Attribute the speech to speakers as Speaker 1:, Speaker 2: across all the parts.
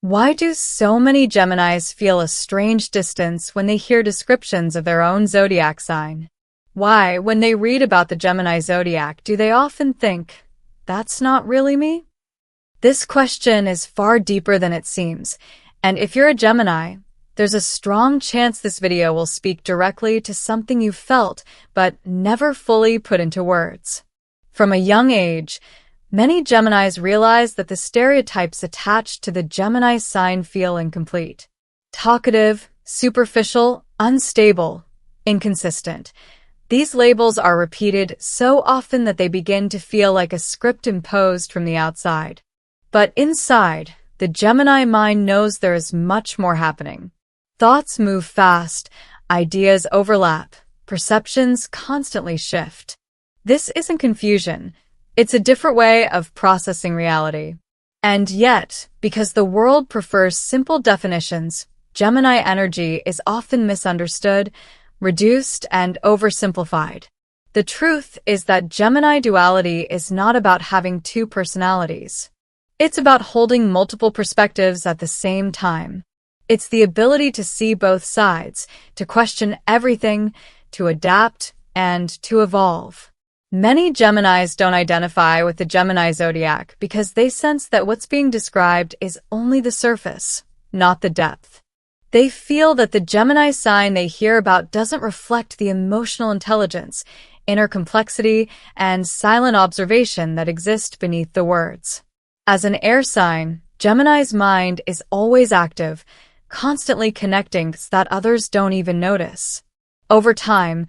Speaker 1: Why do so many Geminis feel a strange distance when they hear descriptions of their own zodiac sign? Why, when they read about the Gemini zodiac, do they often think, "That's not really me"? This question is far deeper than it seems, and if you're a Gemini, there's a strong chance this video will speak directly to something you felt but never fully put into words. From a young age, many Geminis realize that the stereotypes attached to the Gemini sign feel incomplete. Talkative, superficial, unstable, inconsistent. These labels are repeated so often that they begin to feel like a script imposed from the outside. But inside, the Gemini mind knows there is much more happening. Thoughts move fast, ideas overlap, perceptions constantly shift. This isn't confusion. It's a different way of processing reality. And yet, because the world prefers simple definitions, Gemini energy is often misunderstood, reduced, and oversimplified. The truth is that Gemini duality is not about having two personalities. It's about holding multiple perspectives at the same time. It's the ability to see both sides, to question everything, to adapt, and to evolve. Many Geminis don't identify with the Gemini zodiac because they sense that what's being described is only the surface, not the depth. They feel that the Gemini sign they hear about doesn't reflect the emotional intelligence, inner complexity, and silent observation that exist beneath the words. As an air sign, Gemini's mind is always active, constantly connecting so that others don't even notice. Over time,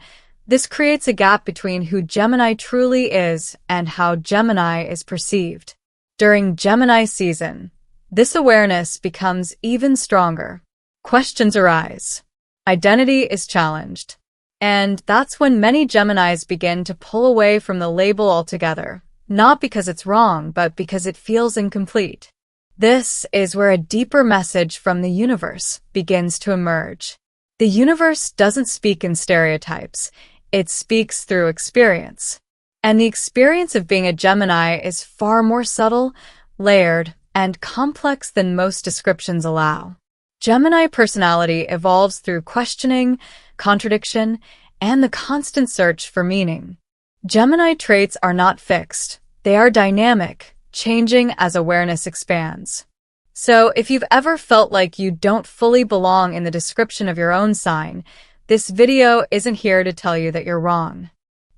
Speaker 1: this creates a gap between who Gemini truly is and how Gemini is perceived. During Gemini season, this awareness becomes even stronger. Questions arise. Identity is challenged. And that's when many Geminis begin to pull away from the label altogether, not because it's wrong, but because it feels incomplete. This is where a deeper message from the universe begins to emerge. The universe doesn't speak in stereotypes. It speaks through experience. And the experience of being a Gemini is far more subtle, layered, and complex than most descriptions allow. Gemini personality evolves through questioning, contradiction, and the constant search for meaning. Gemini traits are not fixed. They are dynamic, changing as awareness expands. So, if you've ever felt like you don't fully belong in the description of your own sign, this video isn't here to tell you that you're wrong.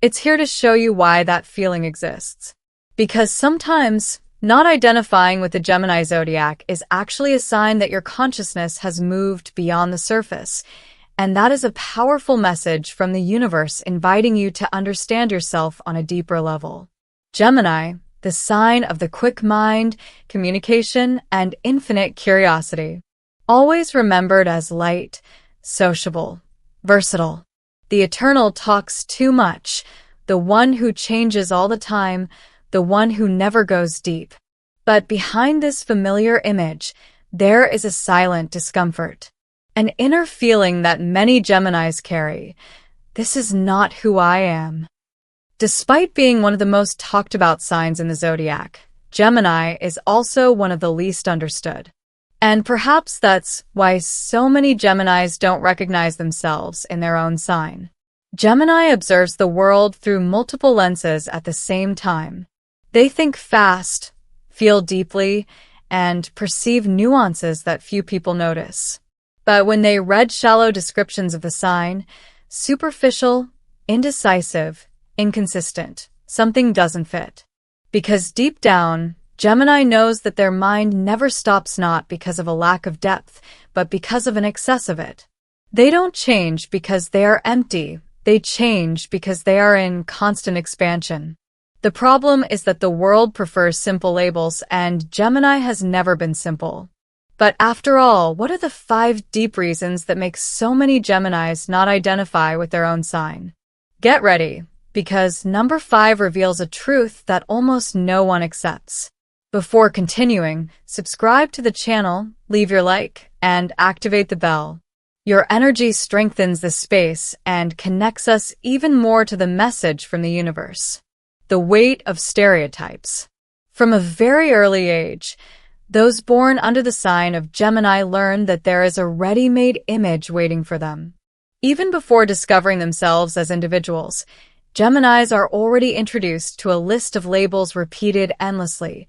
Speaker 1: It's here to show you why that feeling exists. Because sometimes, not identifying with the Gemini zodiac is actually a sign that your consciousness has moved beyond the surface, and that is a powerful message from the universe inviting you to understand yourself on a deeper level. Gemini, the sign of the quick mind, communication, and infinite curiosity. Always remembered as light, sociable, versatile. The eternal talks too much, the one who changes all the time, the one who never goes deep. But behind this familiar image, there is a silent discomfort. An inner feeling that many Geminis carry. This is not who I am. Despite being one of the most talked about signs in the zodiac, Gemini is also one of the least understood. And perhaps that's why so many Geminis don't recognize themselves in their own sign. Gemini observes the world through multiple lenses at the same time. They think fast, feel deeply, and perceive nuances that few people notice. But when they read shallow descriptions of the sign, superficial, indecisive, inconsistent, something doesn't fit. Because deep down, Gemini knows that their mind never stops not because of a lack of depth, but because of an excess of it. They don't change because they are empty. They change because they are in constant expansion. The problem is that the world prefers simple labels, and Gemini has never been simple. But after all, what are the 5 deep reasons that make so many Geminis not identify with their own sign? Get ready, because number 5 reveals a truth that almost no one accepts. Before continuing, subscribe to the channel, leave your like, and activate the bell. Your energy strengthens this space and connects us even more to the message from the universe. The weight of stereotypes. From a very early age, Those born under the sign of Gemini learn that there is a ready-made image waiting for them. Even before discovering themselves as individuals, Geminis are already introduced to a list of labels repeated endlessly.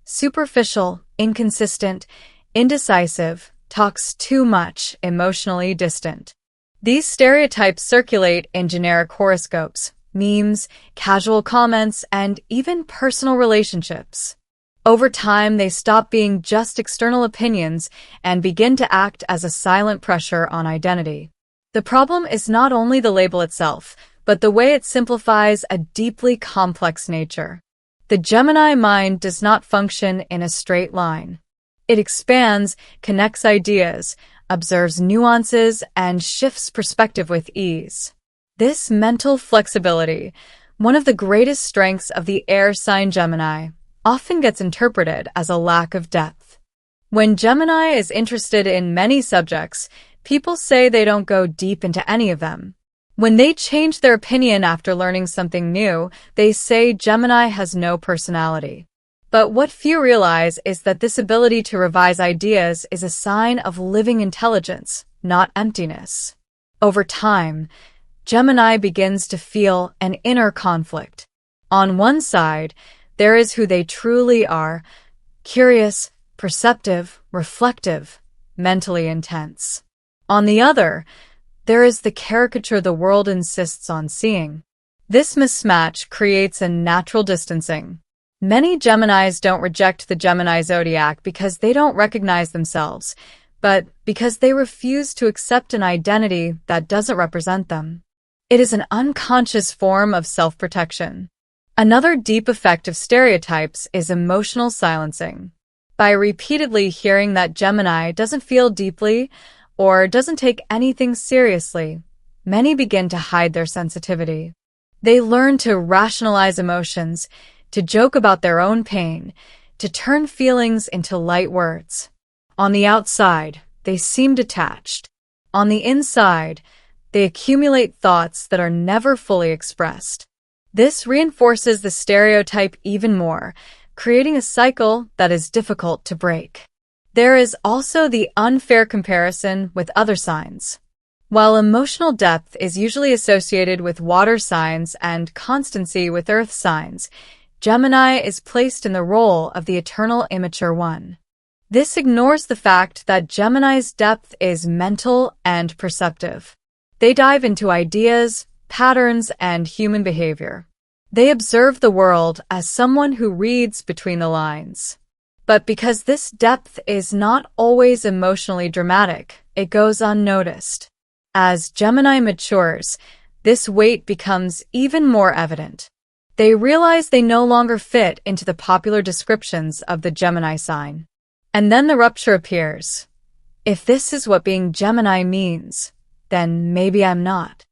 Speaker 1: Superficial, inconsistent, indecisive, talks too much, emotionally distant. These stereotypes circulate in generic horoscopes, memes, casual comments, and even personal relationships. Over time, they stop being just external opinions and begin to act as a silent pressure on identity. The problem is not only the label itself, but the way it simplifies a deeply complex nature. The Gemini mind does not function in a straight line. It expands, connects ideas, observes nuances, and shifts perspective with ease. This mental flexibility, one of the greatest strengths of the air sign Gemini, often gets interpreted as a lack of depth. When Gemini is interested in many subjects, people say they don't go deep into any of them. When they change their opinion after learning something new, they say Gemini has no personality. But what few realize is that this ability to revise ideas is a sign of living intelligence, not emptiness. Over time, Gemini begins to feel an inner conflict. On one side, there is who they truly are: curious, perceptive, reflective, mentally intense. On the other, there is the caricature the world insists on seeing. This mismatch creates a natural distancing. Many Geminis don't reject the Gemini zodiac because they don't recognize themselves, but because they refuse to accept an identity that doesn't represent them. It is an unconscious form of self-protection. Another deep effect of stereotypes is emotional silencing. By repeatedly hearing that Gemini doesn't feel deeply or doesn't take anything seriously, many begin to hide their sensitivity. They learn to rationalize emotions, to joke about their own pain, to turn feelings into light words. On the outside, they seem detached. On the inside, they accumulate thoughts that are never fully expressed. This reinforces the stereotype even more, creating a cycle that is difficult to break. There is also the unfair comparison with other signs. While emotional depth is usually associated with water signs and constancy with earth signs, Gemini is placed in the role of the eternal immature one. This ignores the fact that Gemini's depth is mental and perceptive. They dive into ideas, patterns, and human behavior. They observe the world as someone who reads between the lines. But because this depth is not always emotionally dramatic, it goes unnoticed. As Gemini matures, this weight becomes even more evident. They realize they no longer fit into the popular descriptions of the Gemini sign. And then the rupture appears. If this is what being Gemini means, then maybe I'm not.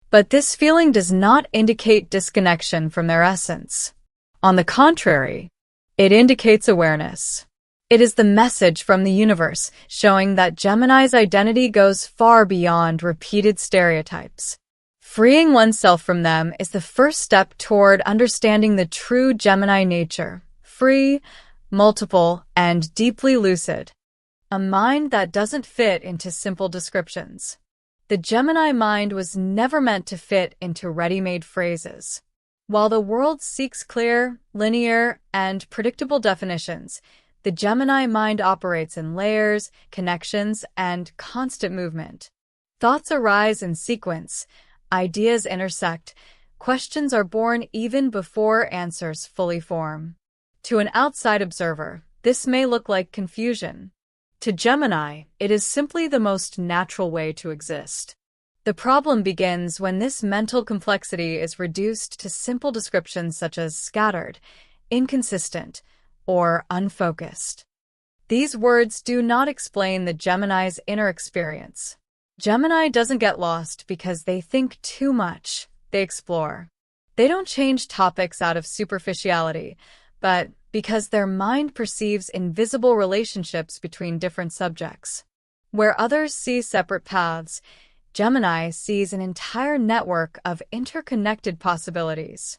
Speaker 1: But this feeling does not indicate disconnection from their essence. On the contrary, it indicates awareness. It is the message from the universe showing that Gemini's identity goes far beyond repeated stereotypes. Freeing oneself from them is the first step toward understanding the true Gemini nature: free, multiple, and deeply lucid. A mind that doesn't fit into simple descriptions. The Gemini mind was never meant to fit into ready-made phrases. While the world seeks clear, linear, and predictable definitions, the Gemini mind operates in layers, connections, and constant movement. Thoughts arise in sequence, ideas intersect, questions are born even before answers fully form. To an outside observer, this may look like confusion. To Gemini, it is simply the most natural way to exist. The problem begins when this mental complexity is reduced to simple descriptions such as scattered, inconsistent, or unfocused. These words do not explain the Gemini's inner experience. Gemini doesn't get lost because they think too much. They explore. They don't change topics out of superficiality, but because their mind perceives invisible relationships between different subjects. Where others see separate paths, Gemini sees an entire network of interconnected possibilities.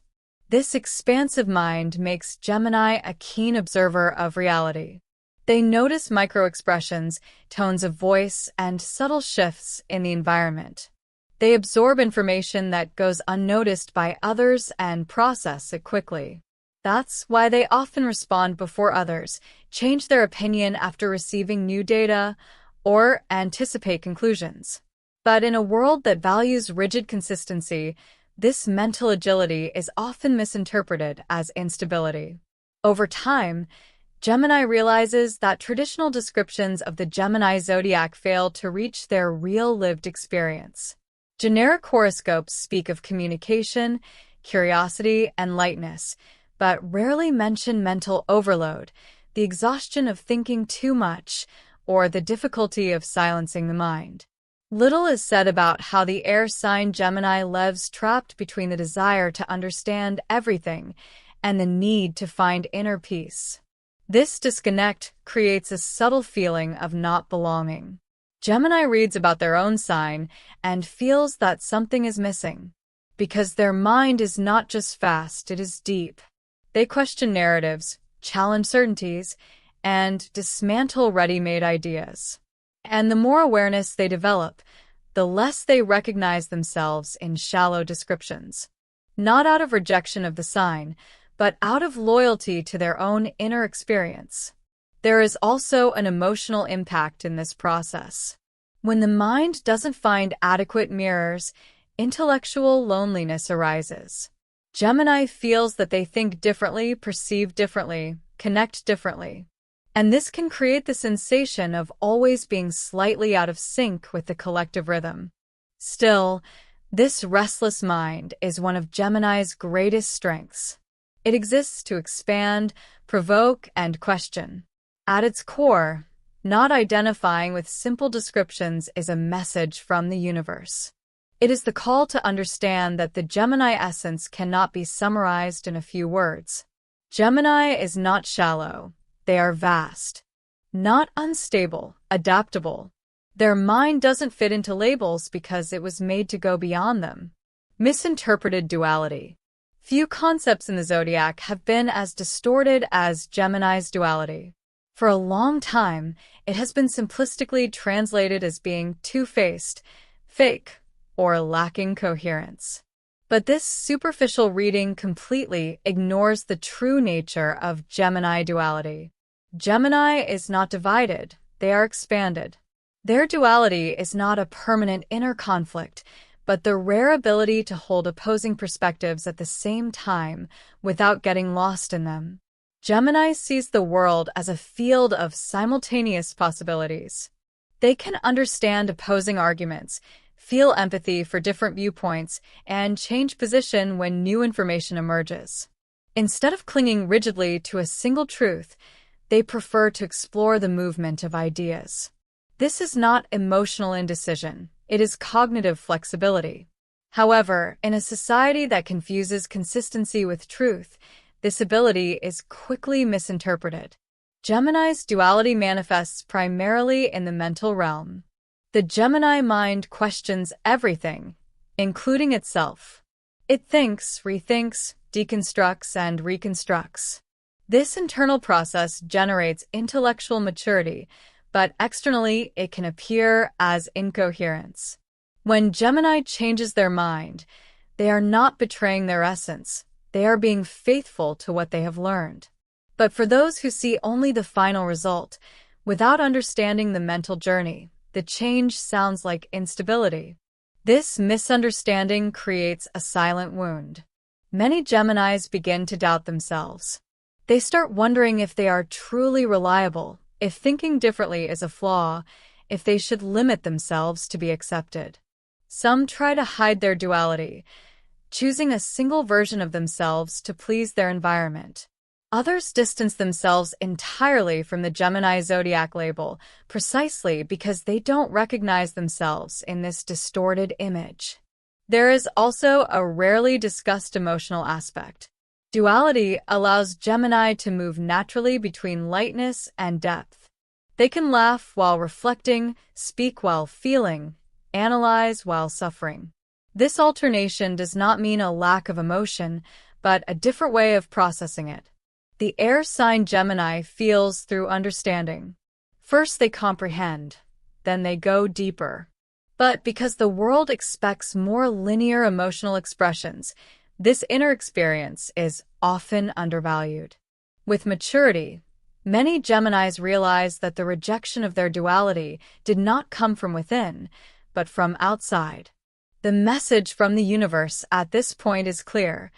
Speaker 1: This expansive mind makes Gemini a keen observer of reality. They notice microexpressions, tones of voice, and subtle shifts in the environment. They absorb information that goes unnoticed by others and process it quickly. That's why they often respond before others, change their opinion after receiving new data, or anticipate conclusions. But in a world that values rigid consistency, this mental agility is often misinterpreted as instability. Over time, Gemini realizes that traditional descriptions of the Gemini zodiac fail to reach their real lived experience. Generic horoscopes speak of communication, curiosity, and lightness, but rarely mention mental overload, the exhaustion of thinking too much, or the difficulty of silencing the mind. Little is said about how the air sign Gemini lives trapped between the desire to understand everything and the need to find inner peace. This disconnect creates a subtle feeling of not belonging. Gemini reads about their own sign and feels that something is missing, because their mind is not just fast, it is deep. They question narratives, challenge certainties, and dismantle ready-made ideas. And the more awareness they develop, the less they recognize themselves in shallow descriptions. Not out of rejection of the sign, but out of loyalty to their own inner experience. There is also an emotional impact in this process. When the mind doesn't find adequate mirrors, intellectual loneliness arises. Gemini feels that they think differently, perceive differently, connect differently. And this can create the sensation of always being slightly out of sync with the collective rhythm. Still, this restless mind is one of Gemini's greatest strengths. It exists to expand, provoke, and question. At its core, not identifying with simple descriptions is a message from the universe. It is the call to understand that the Gemini essence cannot be summarized in a few words. Gemini is not shallow. They are vast, not unstable, adaptable. Their mind doesn't fit into labels because it was made to go beyond them. Misinterpreted duality. Few concepts in the zodiac have been as distorted as Gemini's duality. For a long time, it has been simplistically translated as being two-faced, fake, or lacking coherence. But this superficial reading completely ignores the true nature of Gemini duality. Gemini is not divided, they are expanded. Their duality is not a permanent inner conflict, but the rare ability to hold opposing perspectives at the same time without getting lost in them. Gemini sees the world as a field of simultaneous possibilities. They can understand opposing arguments, feel empathy for different viewpoints, and change position when new information emerges. Instead of clinging rigidly to a single truth, they prefer to explore the movement of ideas. This is not emotional indecision, it is cognitive flexibility. However, in a society that confuses consistency with truth, this ability is quickly misinterpreted. Gemini's duality manifests primarily in the mental realm. The Gemini mind questions everything, including itself. It thinks, rethinks, deconstructs, and reconstructs. This internal process generates intellectual maturity, but externally it can appear as incoherence. When Gemini changes their mind, they are not betraying their essence, they are being faithful to what they have learned. But for those who see only the final result, without understanding the mental journey, the change sounds like instability. This misunderstanding creates a silent wound. Many Geminis begin to doubt themselves. They start wondering if they are truly reliable, if thinking differently is a flaw, if they should limit themselves to be accepted. Some try to hide their duality, choosing a single version of themselves to please their environment. Others distance themselves entirely from the Gemini zodiac label, precisely because they don't recognize themselves in this distorted image. There is also a rarely discussed emotional aspect. Duality allows Gemini to move naturally between lightness and depth. They can laugh while reflecting, speak while feeling, analyze while suffering. This alternation does not mean a lack of emotion, but a different way of processing it. The air sign Gemini feels through understanding. First they comprehend, then they go deeper. But because the world expects more linear emotional expressions, this inner experience is often undervalued. With maturity, many Geminis realize that the rejection of their duality did not come from within, but from outside. The message from the universe at this point is clear.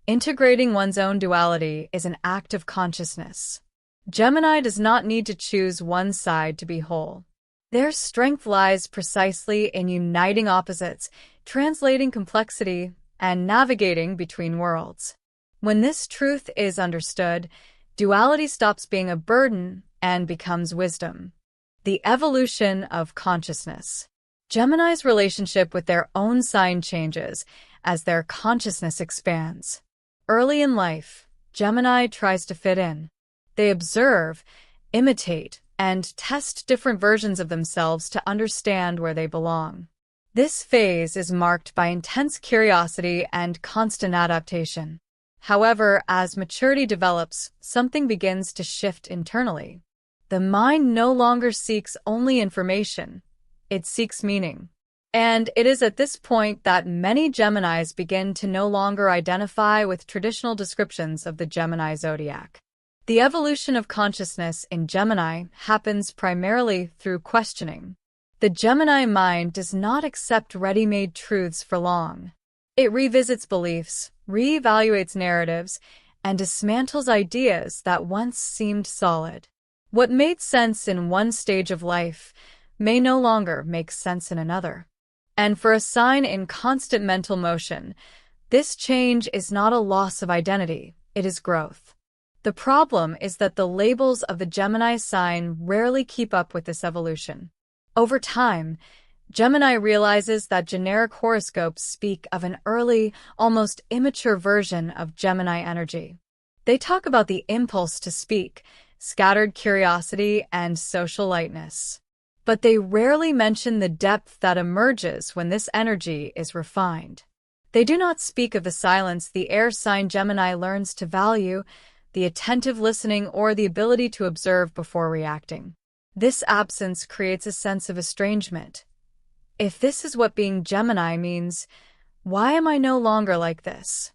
Speaker 1: Integrating one's own duality is an act of consciousness. Gemini does not need to choose one side to be whole. Their strength lies precisely in uniting opposites, translating complexity, and navigating between worlds. When this truth is understood, duality stops being a burden and becomes wisdom. The evolution of consciousness. Gemini's relationship with their own sign changes as their consciousness expands. Early in life, Gemini tries to fit in. They observe, imitate, and test different versions of themselves to understand where they belong. This phase is marked by intense curiosity and constant adaptation. However, as maturity develops, something begins to shift internally. The mind no longer seeks only information, it seeks meaning. And it is at this point that many Geminis begin to no longer identify with traditional descriptions of the Gemini zodiac. The evolution of consciousness in Gemini happens primarily through questioning. The Gemini mind does not accept ready-made truths for long. It revisits beliefs, reevaluates narratives, and dismantles ideas that once seemed solid. What made sense in one stage of life may no longer make sense in another. And for a sign in constant mental motion, this change is not a loss of identity, it is growth. The problem is that the labels of the Gemini sign rarely keep up with this evolution. Over time, Gemini realizes that generic horoscopes speak of an early, almost immature version of Gemini energy. They talk about the impulse to speak, scattered curiosity, and social lightness. But they rarely mention the depth that emerges when this energy is refined. They do not speak of the silence the air sign Gemini learns to value, the attentive listening, or the ability to observe before reacting. This absence creates a sense of estrangement. If this is what being Gemini means, why am I no longer like this?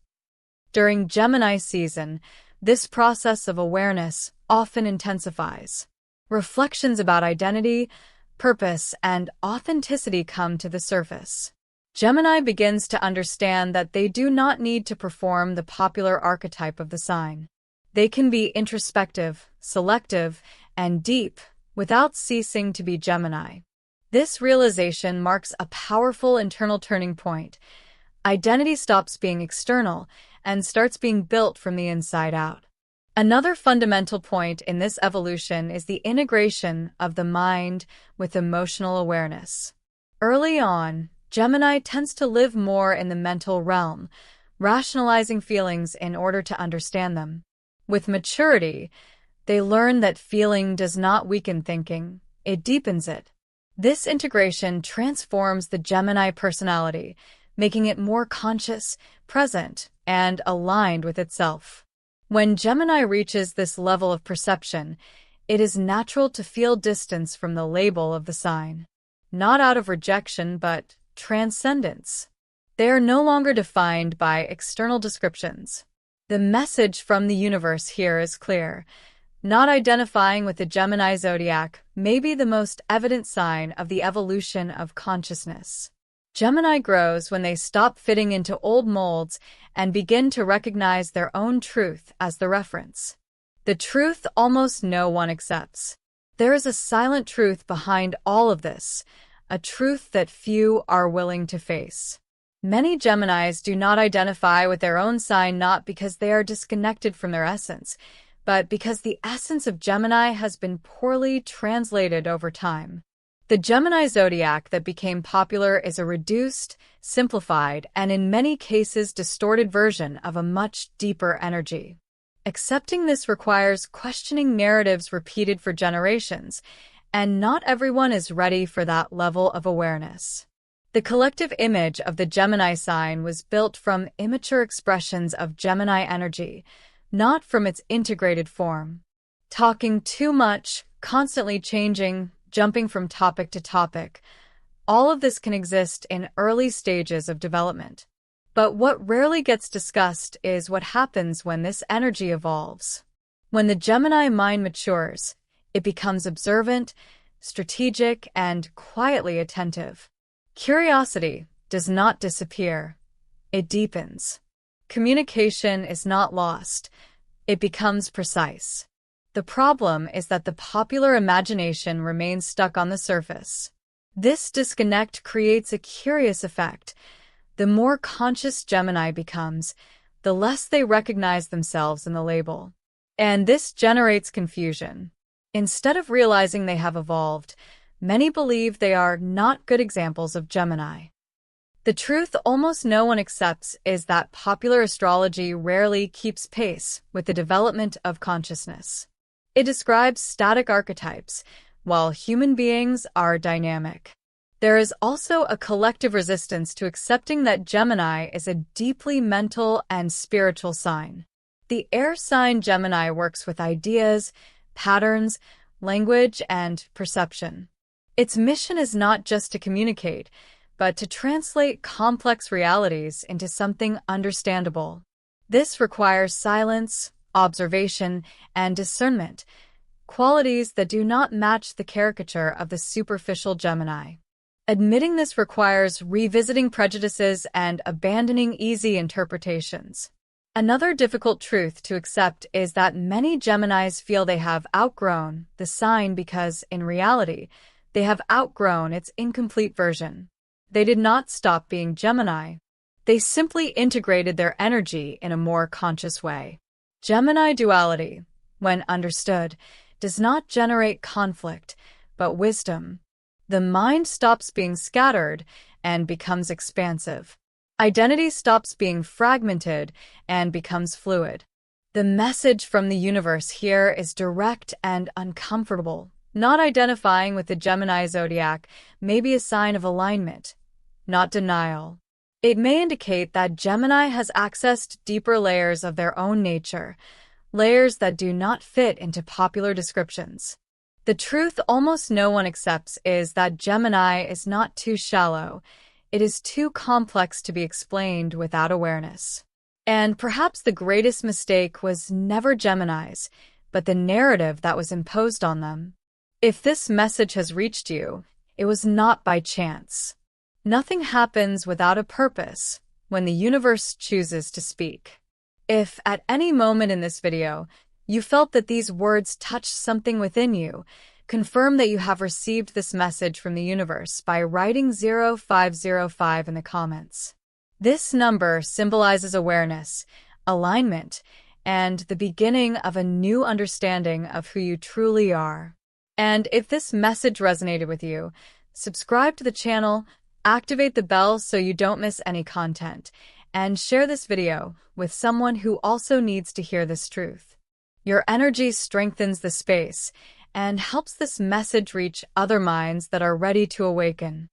Speaker 1: During Gemini season, this process of awareness often intensifies. Reflections about identity, purpose, and authenticity come to the surface. Gemini begins to understand that they do not need to perform the popular archetype of the sign. They can be introspective, selective, and deep without ceasing to be Gemini. This realization marks a powerful internal turning point. Identity stops being external and starts being built from the inside out. Another fundamental point in this evolution is the integration of the mind with emotional awareness. Early on, Gemini tends to live more in the mental realm, rationalizing feelings in order to understand them. With maturity, they learn that feeling does not weaken thinking, it deepens it. This integration transforms the Gemini personality, making it more conscious, present, and aligned with itself. When Gemini reaches this level of perception, it is natural to feel distance from the label of the sign. Not out of rejection, but transcendence. They are no longer defined by external descriptions. The message from the universe here is clear. Not identifying with the Gemini zodiac may be the most evident sign of the evolution of consciousness. Gemini grows when they stop fitting into old molds and begin to recognize their own truth as the reference. The truth almost no one accepts. There is a silent truth behind all of this, a truth that few are willing to face. Many Geminis do not identify with their own sign not because they are disconnected from their essence, but because the essence of Gemini has been poorly translated over time. The Gemini zodiac that became popular is a reduced, simplified, and in many cases distorted version of a much deeper energy. Accepting this requires questioning narratives repeated for generations, and not everyone is ready for that level of awareness. The collective image of the Gemini sign was built from immature expressions of Gemini energy, not from its integrated form. Talking too much, constantly changing, jumping from topic to topic, all of this can exist in early stages of development. But what rarely gets discussed is what happens when this energy evolves. When the Gemini mind matures, it becomes observant, strategic, and quietly attentive. Curiosity does not disappear. It deepens. Communication is not lost. It becomes precise. The problem is that the popular imagination remains stuck on the surface. This disconnect creates a curious effect. The more conscious Gemini becomes, the less they recognize themselves in the label. And this generates confusion. Instead of realizing they have evolved, many believe they are not good examples of Gemini. The truth almost no one accepts is that popular astrology rarely keeps pace with the development of consciousness. It describes static archetypes, while human beings are dynamic. There is also a collective resistance to accepting that Gemini is a deeply mental and spiritual sign. The air sign Gemini works with ideas, patterns, language, and perception. Its mission is not just to communicate, but to translate complex realities into something understandable. This requires silence, observation, and discernment, qualities that do not match the caricature of the superficial Gemini. Admitting this requires revisiting prejudices and abandoning easy interpretations. Another difficult truth to accept is that many Geminis feel they have outgrown the sign because, in reality, they have outgrown its incomplete version. They did not stop being Gemini. They simply integrated their energy in a more conscious way. Gemini duality, when understood, does not generate conflict, but wisdom. The mind stops being scattered and becomes expansive. Identity stops being fragmented and becomes fluid. The message from the universe here is direct and uncomfortable. Not identifying with the Gemini zodiac may be a sign of alignment, not denial. It may indicate that Gemini has accessed deeper layers of their own nature, layers that do not fit into popular descriptions. The truth almost no one accepts is that Gemini is not too shallow. It is too complex to be explained without awareness. And perhaps the greatest mistake was never Gemini's, but the narrative that was imposed on them. If this message has reached you, it was not by chance. Nothing happens without a purpose when the universe chooses to speak. If at any moment in this video you felt that these words touched something within you, confirm that you have received this message from the universe by writing 0505 in the comments. This number symbolizes awareness, alignment, and the beginning of a new understanding of who you truly are. And if this message resonated with you, subscribe to the channel, activate the bell so you don't miss any content, and share this video with someone who also needs to hear this truth. Your energy strengthens the space and helps this message reach other minds that are ready to awaken.